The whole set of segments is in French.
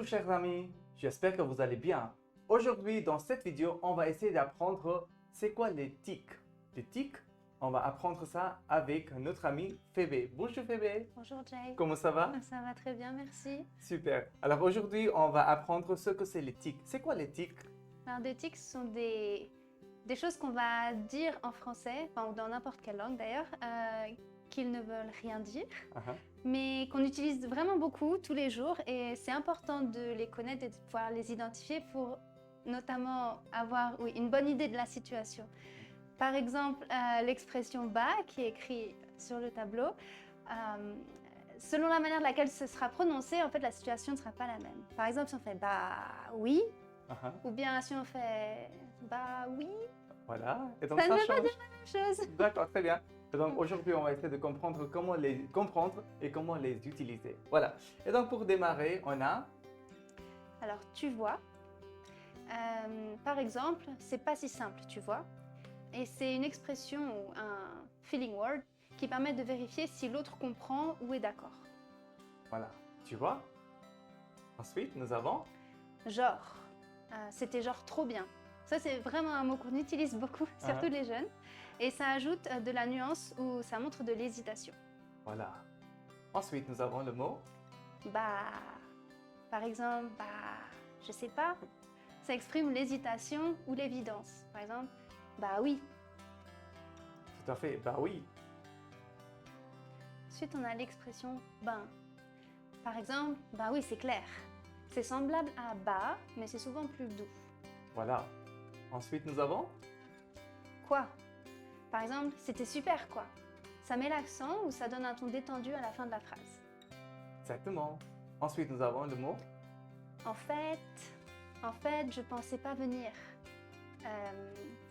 chers amis, j'espère que vous allez bien. Aujourd'hui, dans cette vidéo, on va essayer d'apprendre c'est quoi les tics. Les tics, on va apprendre ça avec notre ami Phébé. Bonjour Phébé, Bonjour Jay. comment ça va? Ça va très bien, merci. Super. Alors aujourd'hui, on va apprendre ce que c'est les tics. C'est quoi les tics? Alors des tics sont des choses qu'on va dire en français, enfin, ou dans n'importe quelle langue d'ailleurs, qu'ils ne veulent rien dire, mais qu'on utilise vraiment beaucoup tous les jours et c'est important de les connaître et de pouvoir les identifier pour notamment avoir une bonne idée de la situation. Par exemple, l'expression « bah » qui est écrite sur le tableau, selon la manière de laquelle ce sera prononcé, en fait, la situation ne sera pas la même. Par exemple, si on fait « bah oui », ou bien si on fait « bah oui », voilà. Et donc ça ne veut change. pas dire la même chose. D'accord, très bien. Et donc aujourd'hui, on va essayer de comprendre comment les comprendre et comment les utiliser. Voilà. Et donc pour démarrer, on a... Alors, tu vois, par exemple, c'est pas si simple, tu vois. Et c'est une expression ou un feeling word qui permet de vérifier si l'autre comprend ou est d'accord. Voilà, tu vois. Ensuite, nous avons... Genre, c'était genre trop bien. Ça, c'est vraiment un mot qu'on utilise beaucoup, surtout les jeunes. Et ça ajoute de la nuance ou ça montre de l'hésitation. Voilà. Ensuite, nous avons le mot... Bah, par exemple, bah, je sais pas. Ça exprime l'hésitation ou l'évidence. Par exemple, bah oui. Tout à fait, bah oui. Ensuite, on a l'expression ben. Par exemple, bah oui, c'est clair. C'est semblable à bah, mais c'est souvent plus doux. Voilà. Ensuite, nous avons... Quoi? Par exemple, c'était super quoi. Ça met l'accent ou ça donne un ton détendu à la fin de la phrase. Exactement. Ensuite, nous avons le mot... En fait, je pensais pas venir.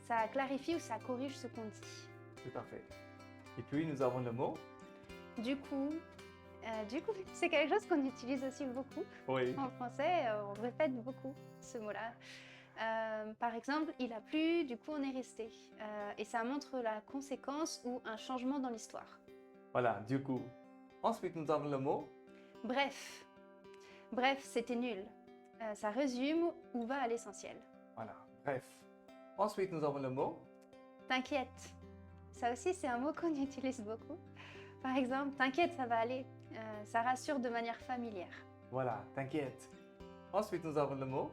Ça clarifie ou ça corrige ce qu'on dit. Tout à fait. Et puis, nous avons le mot... Du coup, c'est quelque chose qu'on utilise aussi beaucoup. Oui. En français, on répète beaucoup ce mot-là. Par exemple, il a plu, du coup on est resté. Et ça montre la conséquence ou un changement dans l'histoire. Voilà, du coup. Ensuite, nous avons le mot... Bref, c'était nul. Ça résume ou va à l'essentiel. Voilà, bref. Ensuite, nous avons le mot... T'inquiète. Ça aussi, c'est un mot qu'on utilise beaucoup. Par exemple, t'inquiète, ça va aller. Ça rassure de manière familière. Voilà, t'inquiète. Ensuite, nous avons le mot...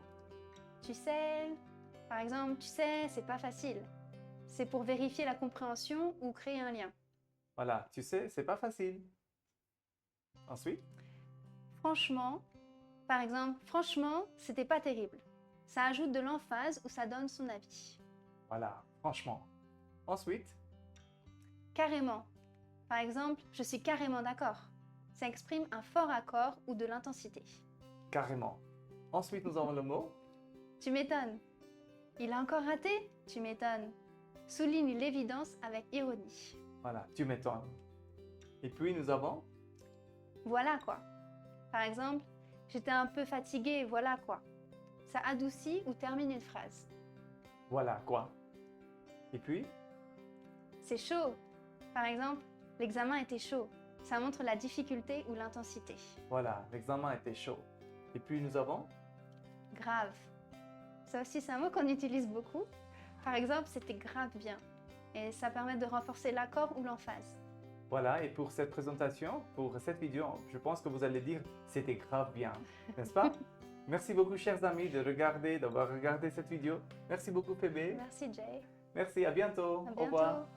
Tu sais, par exemple, tu sais, c'est pas facile. C'est pour vérifier la compréhension ou créer un lien. Voilà, tu sais, c'est pas facile. Ensuite... Franchement, par exemple, franchement, c'était pas terrible. Ça ajoute de l'emphase ou ça donne son avis. Voilà, franchement. Ensuite... Carrément. Par exemple, je suis carrément d'accord. Ça exprime un fort accord ou de l'intensité. Carrément. Ensuite, nous avons le mot... Tu m'étonnes. Il a encore raté? Tu m'étonnes. Souligne l'évidence avec ironie. Voilà, tu m'étonnes. Et puis, nous avons... Voilà quoi. Par exemple, j'étais un peu fatiguée, voilà quoi. Ça adoucit ou termine une phrase. Voilà quoi. Et puis... C'est chaud. Par exemple, l'examen était chaud. Ça montre la difficulté ou l'intensité. Voilà, l'examen était chaud. Et puis, nous avons... Grave. Ça aussi, c'est un mot qu'on utilise beaucoup. Par exemple, c'était grave bien. Et ça permet de renforcer l'accord ou l'emphase. Voilà, et pour cette présentation, pour cette vidéo, je pense que vous allez dire « c'était grave bien », n'est-ce pas? Merci beaucoup, chers amis, d'avoir regardé cette vidéo. Merci beaucoup, Phébé. Merci, Jay. Merci, à bientôt. À Au revoir. bientôt.